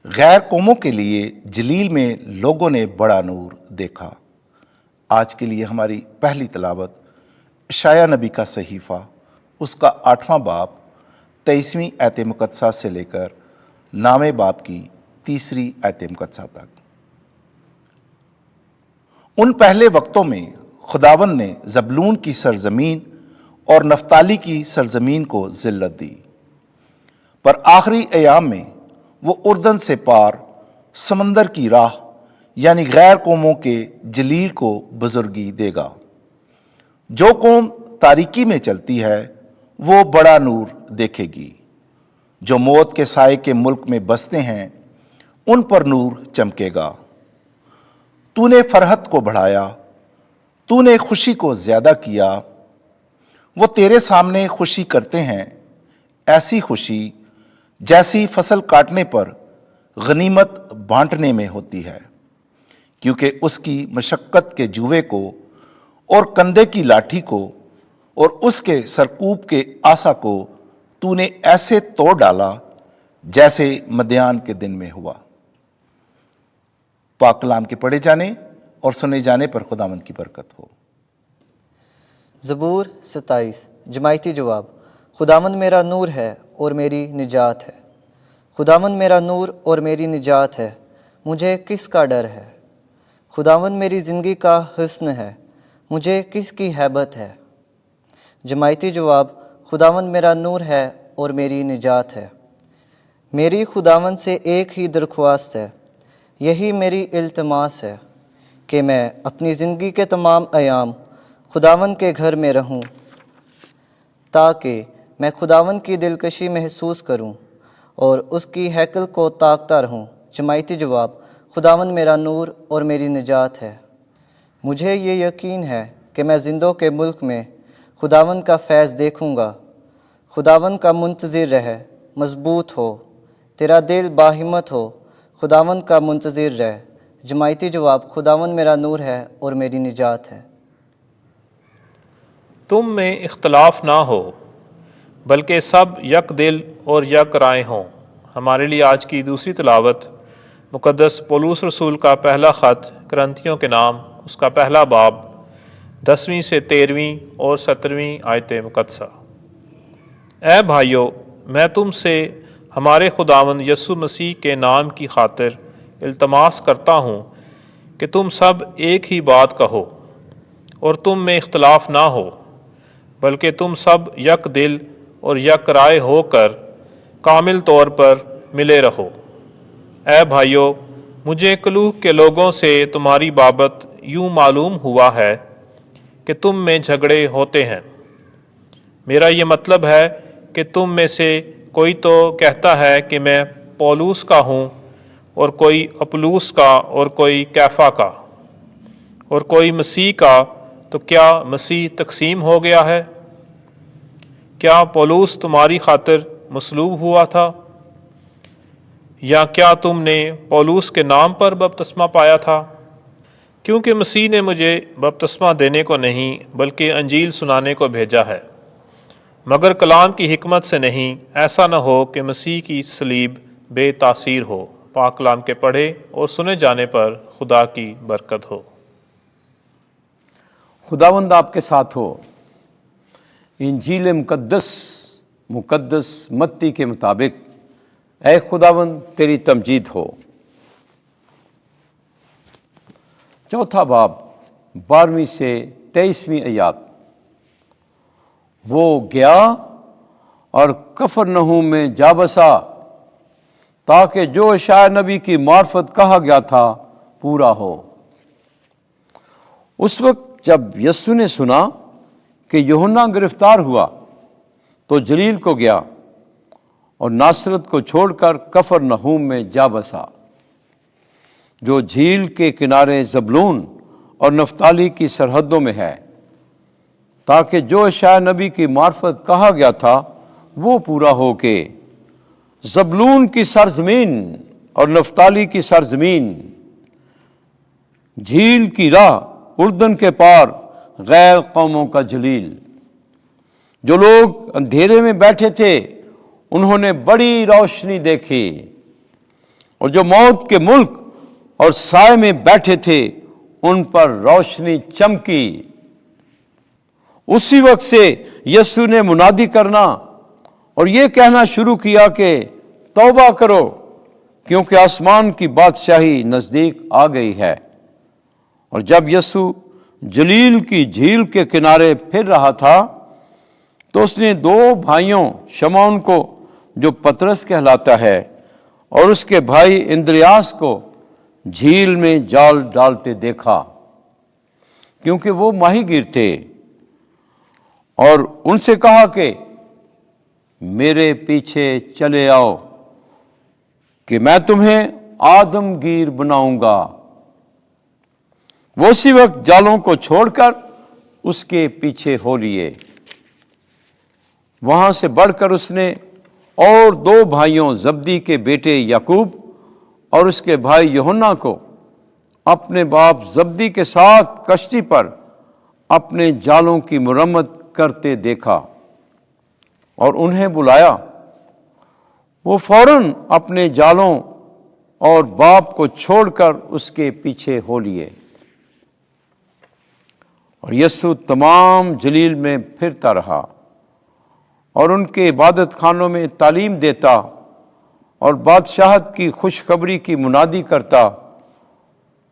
غیر قوموں کے لیے جلیل میں لوگوں نے بڑا نور دیکھا۔ آج کے لیے ہماری پہلی تلاوت اشعیاء نبی کا صحیفہ، اس کا 8واں باب 23ویں آیت مقدسہ سے لے کر 9ویں باب کی 3 آیت مقدسہ تک۔ ان پہلے وقتوں میں خداوند نے زبلون کی سرزمین اور نفتالی کی سرزمین کو ذلت دی، پر آخری ایام میں وہ اردن سے پار سمندر کی راہ یعنی غیر قوموں کے جلیل کو بزرگی دے گا۔ جو قوم تاریکی میں چلتی ہے وہ بڑا نور دیکھے گی، جو موت کے سائے کے ملک میں بستے ہیں ان پر نور چمکے گا۔ تو نے فرحت کو بڑھایا، تو نے خوشی کو زیادہ کیا، وہ تیرے سامنے خوشی کرتے ہیں، ایسی خوشی جیسی فصل کاٹنے پر غنیمت بانٹنے میں ہوتی ہے، کیونکہ اس کی مشقت کے جوے کو اور کندھے کی لاٹھی کو اور اس کے سرکوب کے عصا کو تو نے ایسے توڑ ڈالا جیسے مدیان کے دن میں ہوا۔ پاک کلام کے پڑھے جانے اور سنے جانے پر خداوند کی برکت ہو۔ زبور 27 جماعتی جواب۔ خداوند میرا نور ہے اور میری نجات ہے۔ خداوند میرا نور اور میری نجات ہے، مجھے کس کا ڈر ہے؟ خداوند میری زندگی کا حصن ہے، مجھے کس کی ہیبت ہے؟ جماعتی جواب۔ خداوند میرا نور ہے اور میری نجات ہے۔ میری خداوند سے ایک ہی درخواست ہے، یہی میری التماس ہے کہ میں اپنی زندگی کے تمام ایام خداوند کے گھر میں رہوں، تاکہ میں خداوند کی دلکشی محسوس کروں اور اس کی ہیکل کو تاکتا رہوں۔ جماعتی جواب۔ خداوند میرا نور اور میری نجات ہے، مجھے یہ یقین ہے کہ میں زندوں کے ملک میں خداوند کا فیض دیکھوں گا۔ خداوند کا منتظر رہ، مضبوط ہو، تیرا دل باہمت ہو، خداوند کا منتظر رہ۔ جماعتی جواب۔ خداوند میرا نور ہے اور میری نجات ہے۔ تم میں اختلاف نہ ہو، بلکہ سب یک دل اور یک رائے ہوں۔ ہمارے لیے آج کی دوسری تلاوت مقدس پولس رسول کا پہلا خط کرنتھیوں کے نام، اس کا پہلا باب 10ویں سے 13ویں اور 17ویں آیت مقدسہ۔ اے بھائیو، میں تم سے ہمارے خداوند یسوع مسیح کے نام کی خاطر التماس کرتا ہوں کہ تم سب ایک ہی بات کہو اور تم میں اختلاف نہ ہو، بلکہ تم سب یک دل اور یک رائے ہو کر کامل طور پر ملے رہو۔ اے بھائیو، مجھے کلوہ کے لوگوں سے تمہاری بابت یوں معلوم ہوا ہے کہ تم میں جھگڑے ہوتے ہیں۔ میرا یہ مطلب ہے کہ تم میں سے کوئی تو کہتا ہے کہ میں پولوس کا ہوں، اور کوئی اپلوس کا، اور کوئی کیفا کا، اور کوئی مسیح کا، تو کیا مسیح تقسیم ہو گیا ہے؟ کیا پولوس تمہاری خاطر مصلوب ہوا تھا؟ یا کیا تم نے پولوس کے نام پر بپتسمہ پایا تھا؟ کیونکہ مسیح نے مجھے بپتسمہ دینے کو نہیں بلکہ انجیل سنانے کو بھیجا ہے، مگر کلام کی حکمت سے نہیں، ایسا نہ ہو کہ مسیح کی صلیب بے تاثیر ہو۔ پاک کلام کے پڑھے اور سنے جانے پر خدا کی برکت ہو۔ خداوند آپ کے ساتھ ہو۔ انجیل مقدس متی کے مطابق اے خداوند تیری تمجید ہو۔ چوتھا باب 12ویں سے 23ویں آیات۔ وہ گیا اور کفرنہوم میں جا بسا، تاکہ جو اشعیاء نبی کی معرفت کہا گیا تھا پورا ہو۔ اس وقت جب یسوع نے سنا کہ یوحنا گرفتار ہوا تو جلیل کو گیا اور ناصرت کو چھوڑ کر کفرنہوم میں جا بسا، جو جھیل کے کنارے زبلون اور نفتالی کی سرحدوں میں ہے، تاکہ جو اشعیاء نبی کی معرفت کہا گیا تھا وہ پورا ہو کہ زبلون کی سرزمین اور نفتالی کی سرزمین، جھیل کی راہ، اردن کے پار غیر قوموں کا جلیل۔ جو لوگ اندھیرے میں بیٹھے تھے انہوں نے بڑی روشنی دیکھی، اور جو موت کے ملک اور سائے میں بیٹھے تھے ان پر روشنی چمکی۔ اسی وقت سے یسوع نے منادی کرنا اور یہ کہنا شروع کیا کہ توبہ کرو، کیونکہ آسمان کی بادشاہی نزدیک آ گئی ہے۔ اور جب یسوع جلیل کی جھیل کے کنارے پھر رہا تھا تو اس نے دو بھائیوں شمعون کو، جو پطرس کہلاتا ہے، اور اس کے بھائی اندریاس کو جھیل میں جال ڈالتے دیکھا، کیونکہ وہ ماہی گیر تھے، اور ان سے کہا کہ میرے پیچھے چلے آؤ کہ میں تمہیں آدمگیر بناؤں گا۔ وہ اسی وقت جالوں کو چھوڑ کر اس کے پیچھے ہو لیے۔ وہاں سے بڑھ کر اس نے اور دو بھائیوں زبدی کے بیٹے یعقوب اور اس کے بھائی یوحنا کو اپنے باپ زبدی کے ساتھ کشتی پر اپنے جالوں کی مرمت کرتے دیکھا اور انہیں بلایا۔ وہ فوراً اپنے جالوں اور باپ کو چھوڑ کر اس کے پیچھے ہو لیے۔ اور یسوع تمام جلیل میں پھرتا رہا اور ان کے عبادت خانوں میں تعلیم دیتا اور بادشاہت کی خوشخبری کی منادی کرتا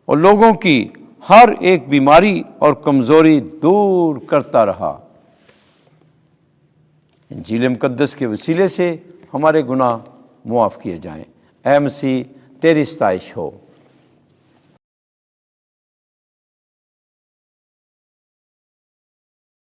اور لوگوں کی ہر ایک بیماری اور کمزوری دور کرتا رہا۔ انجیل مقدس کے وسیلے سے ہمارے گناہ معاف کیے جائیں۔ اے مسیح تیری ستائش ہو۔